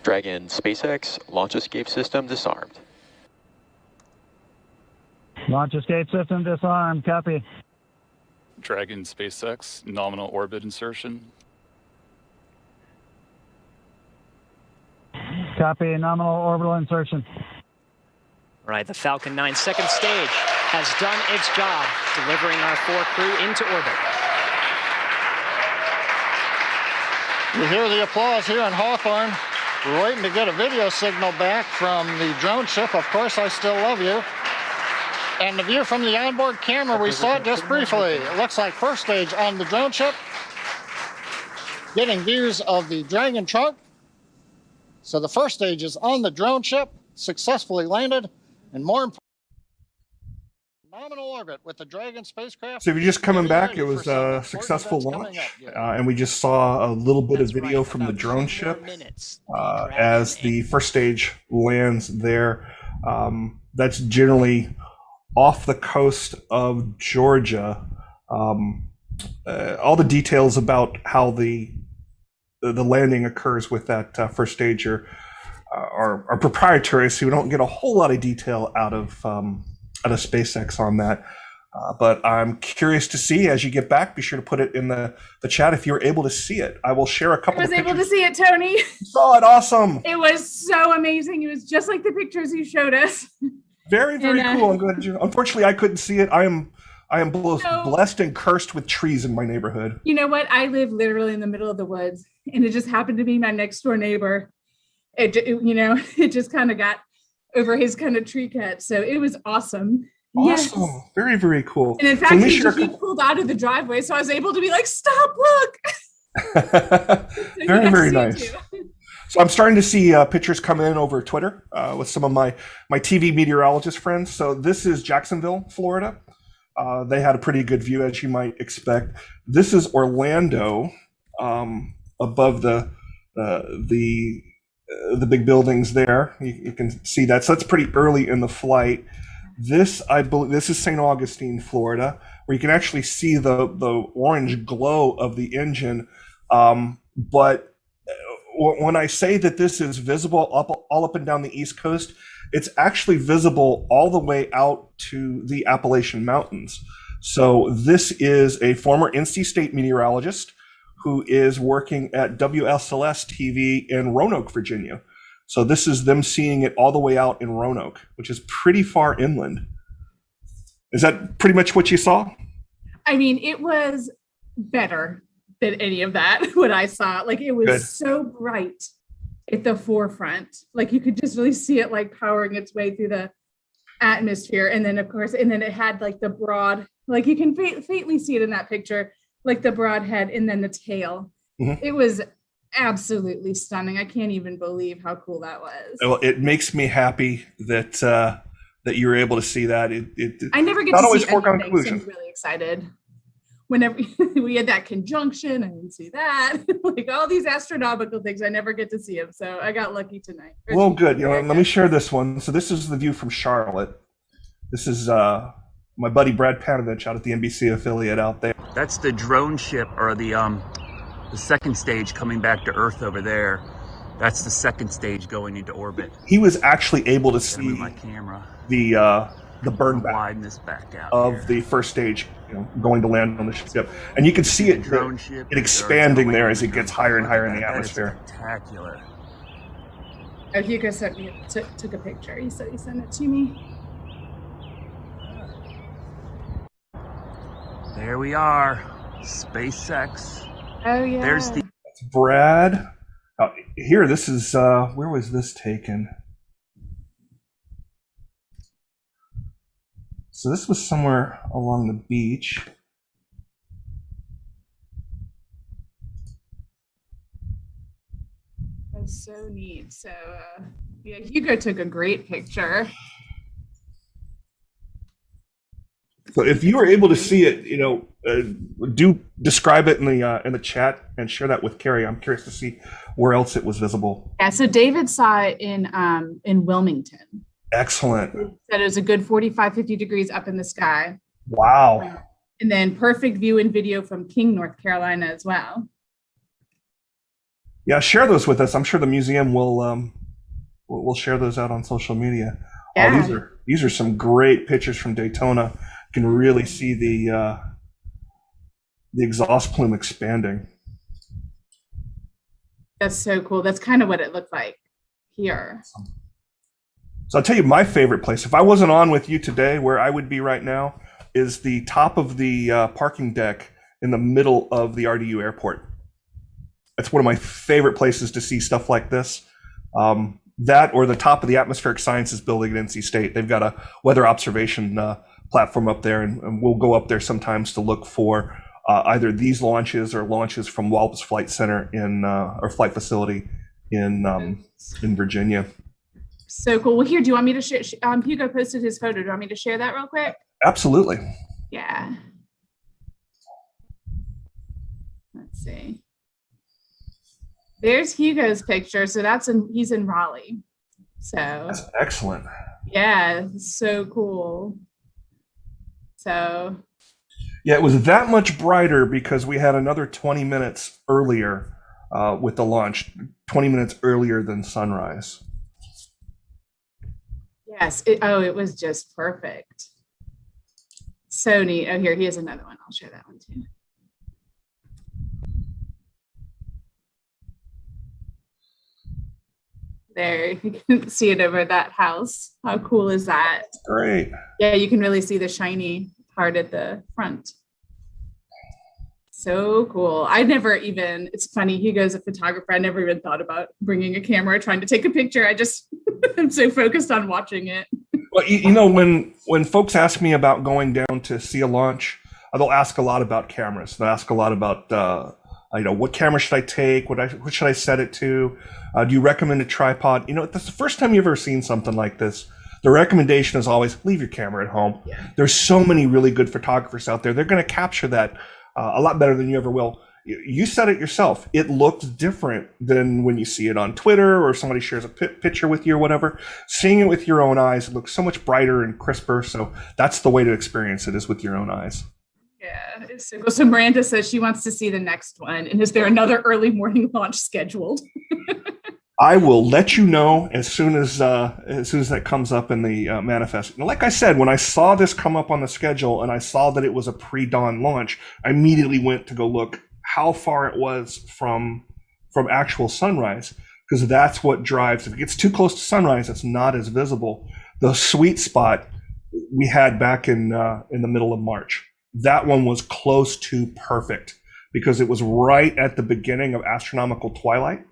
Dragon, SpaceX, launch escape system disarmed. Launch escape system disarmed. Copy. Dragon, SpaceX, nominal orbit insertion. Copy. Nominal orbital insertion. All right, the Falcon 9 second stage has done its job, delivering our 4 crew into orbit. You hear the applause here in Hawthorne. We're waiting to get a video signal back from the drone ship. Of course, I still love you. And the view from the onboard camera, we saw it just briefly. It looks like first stage on the drone ship. Getting views of the Dragon trunk. So the first stage is on the drone ship, successfully landed, and more importantly, nominal orbit with the Dragon spacecraft. So if you're just coming Get back, ready it for was some a important successful events launch, coming up. and we just saw a little bit That's of video right. from the About drone 10 more ship minutes. as the first stage lands there. That's generally off the coast of Georgia. All the details about how the landing occurs with that first stage are proprietary, so we don't get a whole lot of detail out of SpaceX on that. But I'm curious to see as you get back. Be sure to put it in the chat if you're able to see it. I will share a couple. I was able to see it, Tony. You saw it, awesome. It was so amazing. It was just like the pictures you showed us. Very, very cool. I'm glad you. Unfortunately, I couldn't see it. I am both No. blessed and cursed with trees in my neighborhood. You know what? I live literally in the middle of the woods, and it just happened to be my next door neighbor. It just kind of got over his kind of tree cut. So it was awesome. Awesome. Yes. Very, very cool. And in So fact, let me he share pulled out of the driveway, so I was able to be like, "Stop! Look!" So he very, got to very see nice. too. So I'm starting to see pictures come in over Twitter with some of my TV meteorologist friends. So this is Jacksonville, Florida. They had a pretty good view, as you might expect. This is Orlando, above the big buildings there. You can see that. So that's pretty early in the flight. This, I believe, this is St. Augustine, Florida, where you can actually see the orange glow of the engine. But when I say that this is visible all up and down the East Coast, it's actually visible all the way out to the Appalachian Mountains. So this is a former NC State meteorologist who is working at WSLS TV in Roanoke, Virginia. So this is them seeing it all the way out in Roanoke, which is pretty far inland. Is that pretty much what you saw? I mean, it was better than any of that, what I saw. Like, it was Good. so bright at the forefront. Like, you could just really see it like powering its way through the atmosphere. And then, of course, and then it had like the broad, like you can faintly see it in that picture, like the broad head and then the tail. Mm-hmm. It was absolutely stunning. I can't even believe how cool that was. Well, it makes me happy that that you were able to see that. I never get not to always see foregone anything, so conclusion. I'm really excited. Whenever we had that conjunction, I didn't see that. Like all these astronomical things, I never get to see them. So I got lucky tonight. Well, good. Let me share this one. So this is the view from Charlotte. This is my buddy Brad Panovich out at the NBC affiliate out there. That's the drone ship, or the second stage coming back to Earth over there. That's the second stage going into orbit. He was actually able to see my camera. The burn back Widen this back out of here. the first stage, going to land on the ship, and you can see it expanding there as it gets higher and higher in the atmosphere. Spectacular. Oh, Hugo took a picture. He said he sent it to me. There we are, SpaceX. Oh yeah. There's the. That's Brad. Here, this is where was this taken? So this was somewhere along the beach. That's so neat. So yeah, Hugo took a great picture. So if you were able to see it, do describe it in the chat and share that with Carrie. I'm curious to see where else it was visible. Yeah, so David saw it in Wilmington. Excellent. He said it was a good 45, 50 degrees up in the sky. Wow. And then perfect view and video from King, North Carolina as well. Yeah, share those with us. I'm sure the museum will share those out on social media. Yeah. Oh, these are some great pictures from Daytona. You can really see the exhaust plume expanding. That's so cool. That's kind of what it looked like here. So I'll tell you my favorite place. If I wasn't on with you today, where I would be right now is the top of the parking deck in the middle of the RDU airport. That's one of my favorite places to see stuff like this. That or the top of the Atmospheric Sciences building at NC State. They've got a weather observation platform up there, and we'll go up there sometimes to look for either these launches or launches from Wallops Flight Center or flight facility in Virginia. So cool. Well, here, do you want me to share? Hugo posted his photo. Do you want me to share that real quick? Absolutely. Yeah. Let's see. There's Hugo's picture. So he's in Raleigh. So That's excellent. yeah, so cool. So yeah, it was that much brighter because we had another 20 minutes earlier with the launch, 20 minutes earlier than sunrise. Yes. It was just perfect. So neat. Oh, here, here's another one. I'll share that one too. There, you can see it over that house. How cool is that? Great. Yeah, you can really see the shiny part at the front. So cool. It's funny, Hugo's a photographer. I never even thought about bringing a camera, trying to take a picture. I just, I'm so focused on watching it. Well, you know, when folks ask me about going down to see a launch, they'll ask a lot about cameras. They'll ask a lot about, what camera should I take? What should I set it to? Do you recommend a tripod? You know, that's the first time you've ever seen something like this. The recommendation is always leave your camera at home. Yeah. There's so many really good photographers out there. They're going to capture that a lot better than you ever will. You said it yourself. It looks different than when you see it on Twitter or somebody shares a picture with you or whatever. Seeing it with your own eyes, it looks so much brighter and crisper. So that's the way to experience it, is with your own eyes. Yeah, it's so cool. So Miranda says she wants to see the next one. And is there another early morning launch scheduled? I will let you know as soon as that comes up in the manifest. And like I said, when I saw this come up on the schedule and I saw that it was a pre-dawn launch, I immediately went to go look how far it was from actual sunrise, because that's what drives. If it gets too close to sunrise, it's not as visible. The sweet spot we had back in the middle of March, that one was close to perfect because it was right at the beginning of astronomical twilight,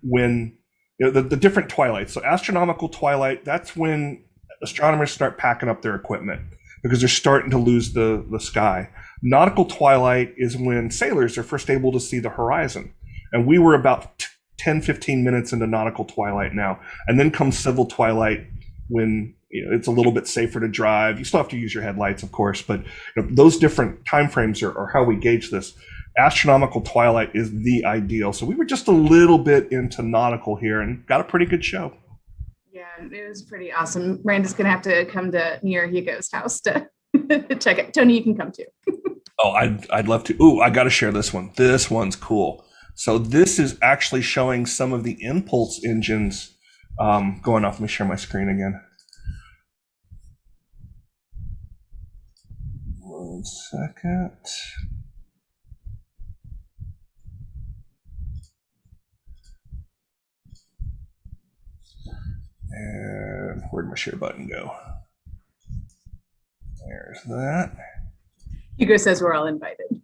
when the different twilights. So astronomical twilight, that's when astronomers start packing up their equipment because they're starting to lose the sky. Nautical twilight is when sailors are first able to see the horizon. And we were about 10, 15 minutes into nautical twilight now. And then comes civil twilight, when it's a little bit safer to drive. You still have to use your headlights, of course, but those different timeframes are how we gauge this. Astronomical twilight is the ideal. So we were just a little bit into nautical here and got a pretty good show. Yeah, it was pretty awesome. Miranda's going to have to come to near Hugo's house to check it. Tony, you can come too. Oh, I'd love to. Ooh, I got to share this one. This one's cool. So this is actually showing some of the impulse engines going off. Let me share my screen again. One second. And where'd my share button go? There's that. Hugo says we're all invited.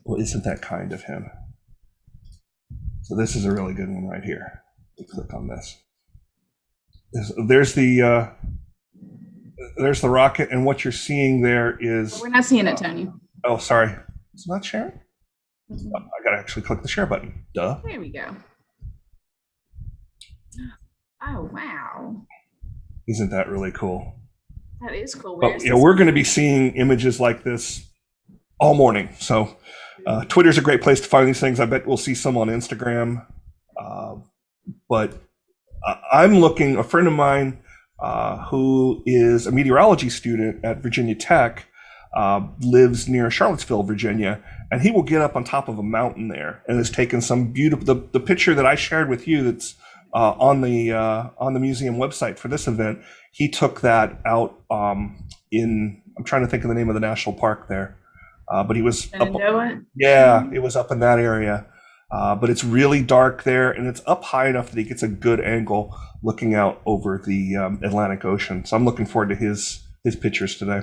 Well, isn't that kind of him? So this is a really good one right here. Click on this. There's the rocket, and what you're seeing there is. We're not seeing it, Tony. Oh, sorry. It's not sharing? Oh, I gotta actually click the share button. Duh. There we go. Oh, wow. Isn't that really cool? That is cool. We're going to be seeing images like this all morning. So Twitter's a great place to find these things. I bet we'll see some on Instagram. But I'm looking, a friend of mine who is a meteorology student at Virginia Tech, lives near Charlottesville, Virginia, and he will get up on top of a mountain there and has taken some beautiful, the picture that I shared with you that's on the museum website for this event. He took that out in, I'm trying to think of the name of the national park there, but he was up, it was up in that area. But it's really dark there, and it's up high enough that he gets a good angle looking out over the Atlantic Ocean. So I'm looking forward to his pictures today.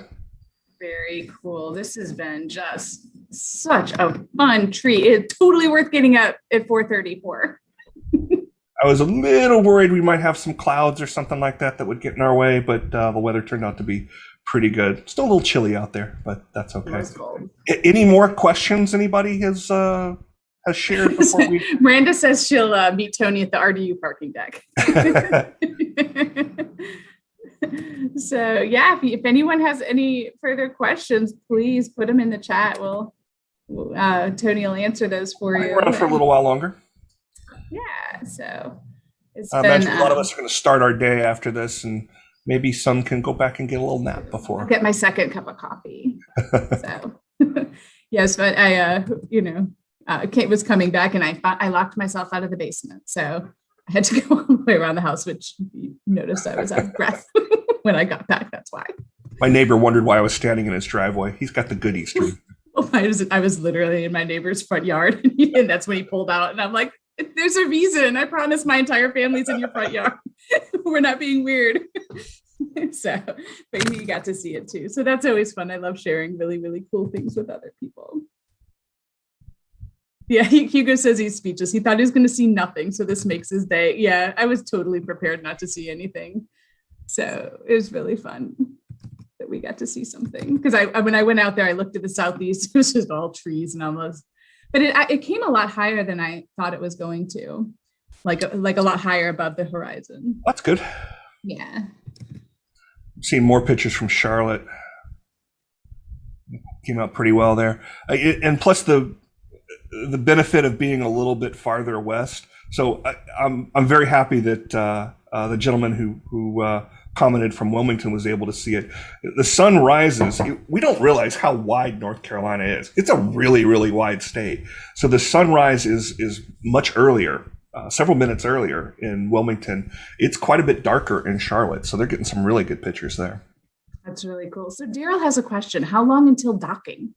Very cool. This has been just such a fun treat. It's totally worth getting up at 4:34. I was a little worried we might have some clouds or something like that would get in our way, but the weather turned out to be pretty good. Still a little chilly out there, but that's okay. Any more questions anybody has shared before we? Miranda says she'll meet Tony at the RDU parking deck. So yeah, if anyone has any further questions, please put them in the chat. Tony will answer those for you. Around for a little while longer. Yeah, so I imagine a lot of us are going to start our day after this, and maybe some can go back and get a little nap before. I'll get my second cup of coffee. So yes, but Kate was coming back, and I locked myself out of the basement, so I had to go all the way around the house, which you noticed I was out of breath when I got back. That's why. My neighbor wondered why I was standing in his driveway. He's got the good Easter. Well, I was literally in my neighbor's front yard, and that's when he pulled out, and I'm like, there's a reason. I promise my entire family's in your front yard. We're not being weird. So, but he got to see it too. So that's always fun. I love sharing really, really cool things with other people. Yeah, Hugo says he's speechless. He thought he was going to see nothing. So this makes his day. Yeah, I was totally prepared not to see anything. So it was really fun that we got to see something. Because when I went out there, I looked at the southeast. It was just all trees and almost. But it came a lot higher than I thought it was going to. Like a lot higher above the horizon. That's good. Yeah. Seen more pictures from Charlotte. Came out pretty well there. And plus the benefit of being a little bit farther west. So I'm very happy that the gentleman who commented from Wilmington was able to see it. The sun rises. We don't realize how wide North Carolina is. It's a really, really wide state. So the sunrise is much earlier, several minutes earlier in Wilmington. It's quite a bit darker in Charlotte. So they're getting some really good pictures there. That's really cool. So Daryl has a question. How long until docking?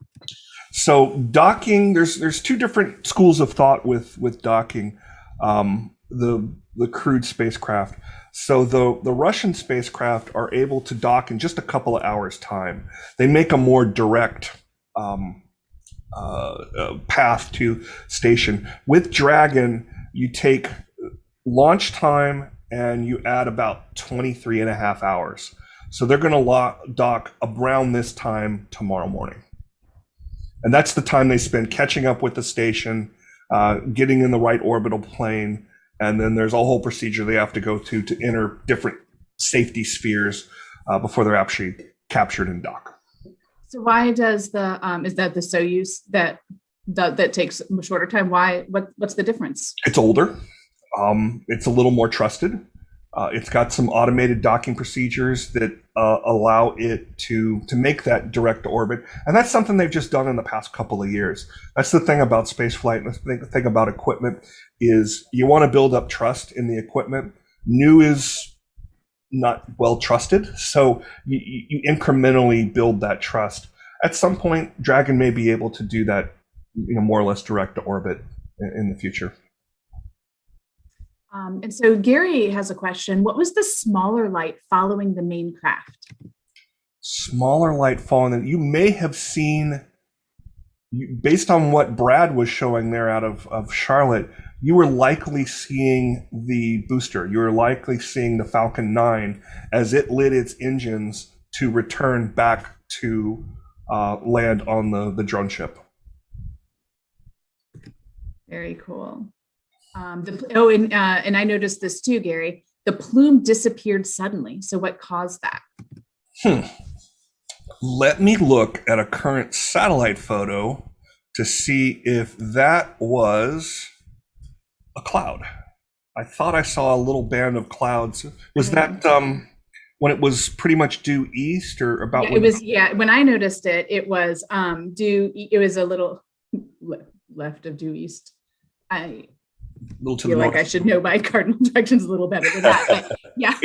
So docking, there's two different schools of thought with docking, the crewed spacecraft. So the Russian spacecraft are able to dock in just a couple of hours' time. They make a more direct path to station. With Dragon, you take launch time and you add about 23 and a half hours. So they're going to dock around this time tomorrow morning. And that's the time they spend catching up with the station, getting in the right orbital plane, and then there's a whole procedure they have to go to enter different safety spheres before they're actually captured and dock. So why does is that the Soyuz that takes a shorter time? What's the difference? It's older. It's a little more trusted. It's got some automated docking procedures that allow it to make that direct orbit. And that's something they've just done in the past couple of years. That's the thing about space flight. And the thing about equipment is you want to build up trust in the equipment. New is not well trusted. So you incrementally build that trust. At some point, Dragon may be able to do that, more or less direct to orbit in the future. And so Gary has a question. What was the smaller light following the main craft? Smaller light following, you may have seen, based on what Brad was showing there out of Charlotte, you were likely seeing the booster. You were likely seeing the Falcon 9 as it lit its engines to return back to land on the drone ship. Very cool. And I noticed this too, Gary. The plume disappeared suddenly. So what caused that? Let me look at a current satellite photo to see if that was a cloud. I thought I saw a little band of clouds. Was that when it was pretty much due east or about? Yeah, it was. Yeah, when I noticed it, it was due. It was a little left of due east. I feel like I should know my cardinal directions a little better than that. But yeah,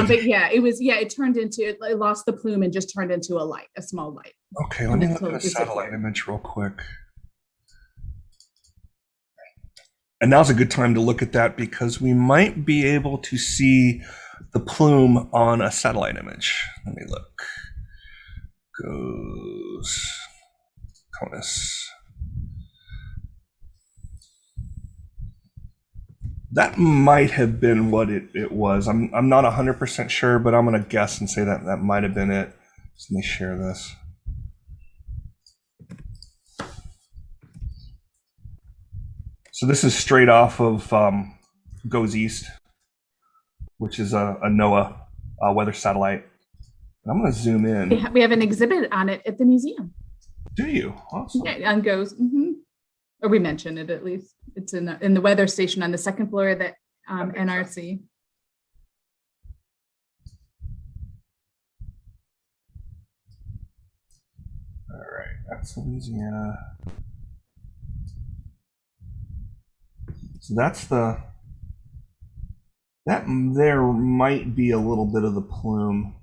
but yeah, it was. Yeah, it turned into. It lost the plume and just turned into a small light. Okay, let me look at a satellite image real quick. And now's a good time to look at that because we might be able to see the plume on a satellite image. Let me look. Goes CONUS. That might have been what it was. I'm not 100% sure, but I'm going to guess and say that might have been it. So let me share this. So this is straight off of Goes East, which is a NOAA weather satellite. I'm going to zoom in. We have an exhibit on it at the museum. Do you? Awesome. Yeah, on GOES. Or we mention it at least. It's in the weather station on the second floor of the NRC. All right, that's Louisiana. So that's that there might be a little bit of the plume.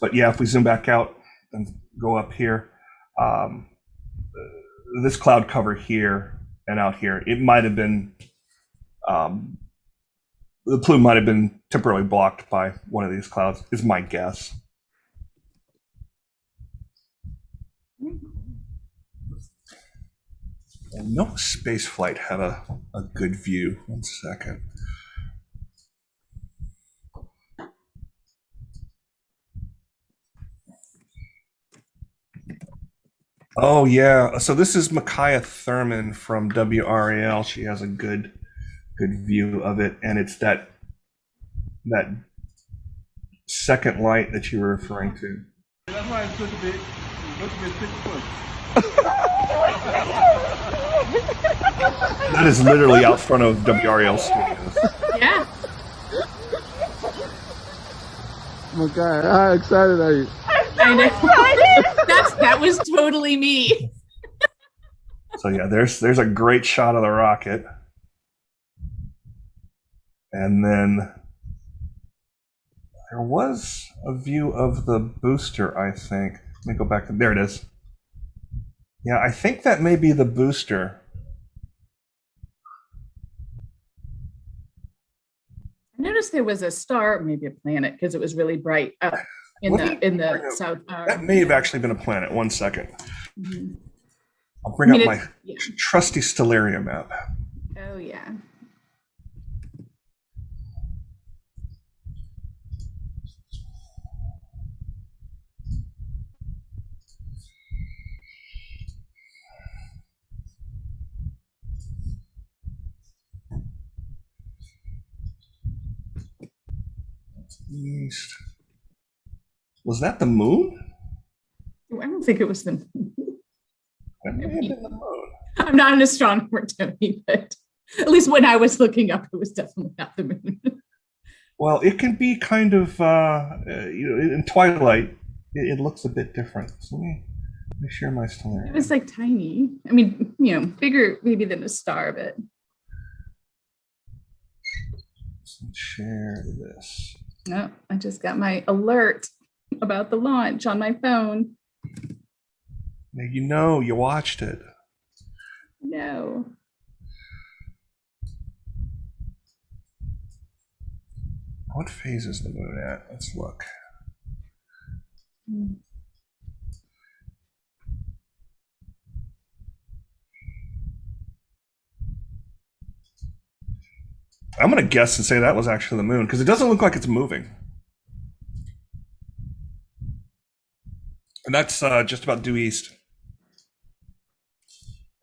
But yeah, if we zoom back out and go up here, this cloud cover here and out here, it might have been, the plume might have been temporarily blocked by one of these clouds, is my guess. No space flight had a good view. 1 second. Oh yeah, so this is Micaiah Thurman from WRAL. She has a good view of it, and it's that second light that you were referring to. That's why it's looking a bit 6 foot. That is literally out front of WRAL studios. Yeah. Oh my God, how excited are you? I know. That was totally me. So yeah, there's a great shot of the rocket. And then there was a view of the booster, I think. Let me go back to, there it is. Yeah, I think that may be the booster. I noticed there was a star, maybe a planet, because it was really bright up in the south. That may have actually been a planet. 1 second. I'll bring up my trusty Stellaria map. Oh yeah. East. Was that the moon? I don't think it was the moon. That may have been the moon. I'm not an astronomer, Tony, but at least when I was looking up, it was definitely not the moon. Well, it can be kind of, in twilight, it looks a bit different. So let me share my Stellaria. It was like tiny. I mean, bigger maybe than a star, but. Let's share this. No, I just got my alert about the launch on my phone. Now you watched it. No. What phase is the moon at? Let's look. I'm going to guess and say that was actually the moon because it doesn't look like it's moving. And that's just about due east.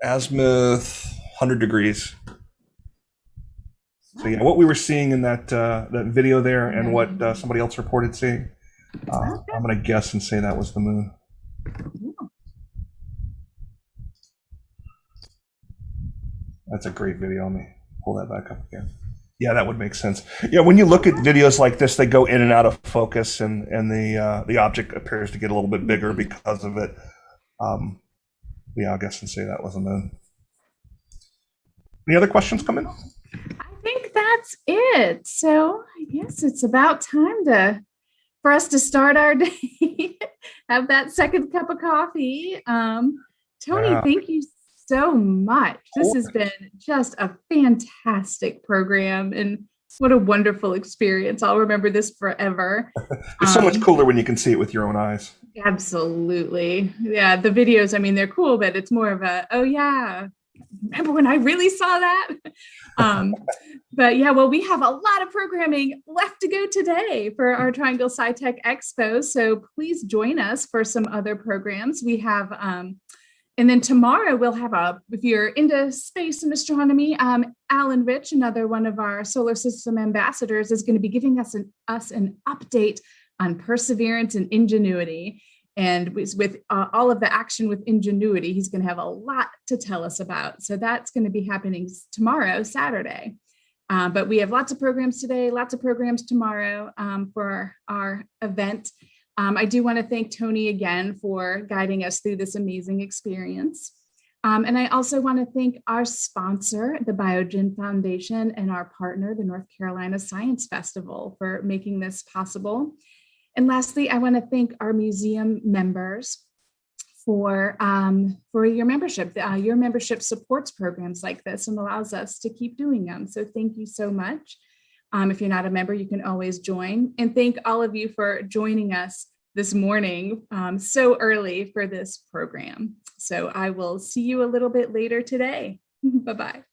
Azimuth, 100 degrees. So yeah, what we were seeing in that video there and what somebody else reported seeing, I'm going to guess and say that was the moon. That's a great video. Let me pull that back up again. Yeah, that would make sense. Yeah, when you look at videos like this, they go in and out of focus, and the object appears to get a little bit bigger because of it. Yeah, I'll guess and say that was a moon. Any other questions come in? I think that's it. So I guess it's about time for us to start our day. Have that second cup of coffee. Tony, thank you so much. This has been just a fantastic program, and what a wonderful experience. I'll remember this forever. It's so much cooler when you can see it with your own eyes. Absolutely. Yeah, the videos, I mean, they're cool, but it's more of a, oh yeah, remember when I really saw that? But yeah, well, we have a lot of programming left to go today for our Triangle SciTech Expo. So please join us for some other programs. We have, and then tomorrow we'll have if you're into space and astronomy, Alan Rich, another one of our solar system ambassadors, is going to be giving us an update on perseverance and ingenuity. And with all of the action with ingenuity, he's going to have a lot to tell us about. So that's going to be happening tomorrow, Saturday. But we have lots of programs today, lots of programs tomorrow for our event. I do want to thank Tony again for guiding us through this amazing experience. And I also want to thank our sponsor, the Biogen Foundation, and our partner, the North Carolina Science Festival, for making this possible. And lastly, I want to thank our museum members for your membership. Your membership supports programs like this and allows us to keep doing them. So thank you so much. If you're not a member, you can always join. And thank all of you for joining us this morning so early for this program. So I will see you a little bit later today. Bye-bye.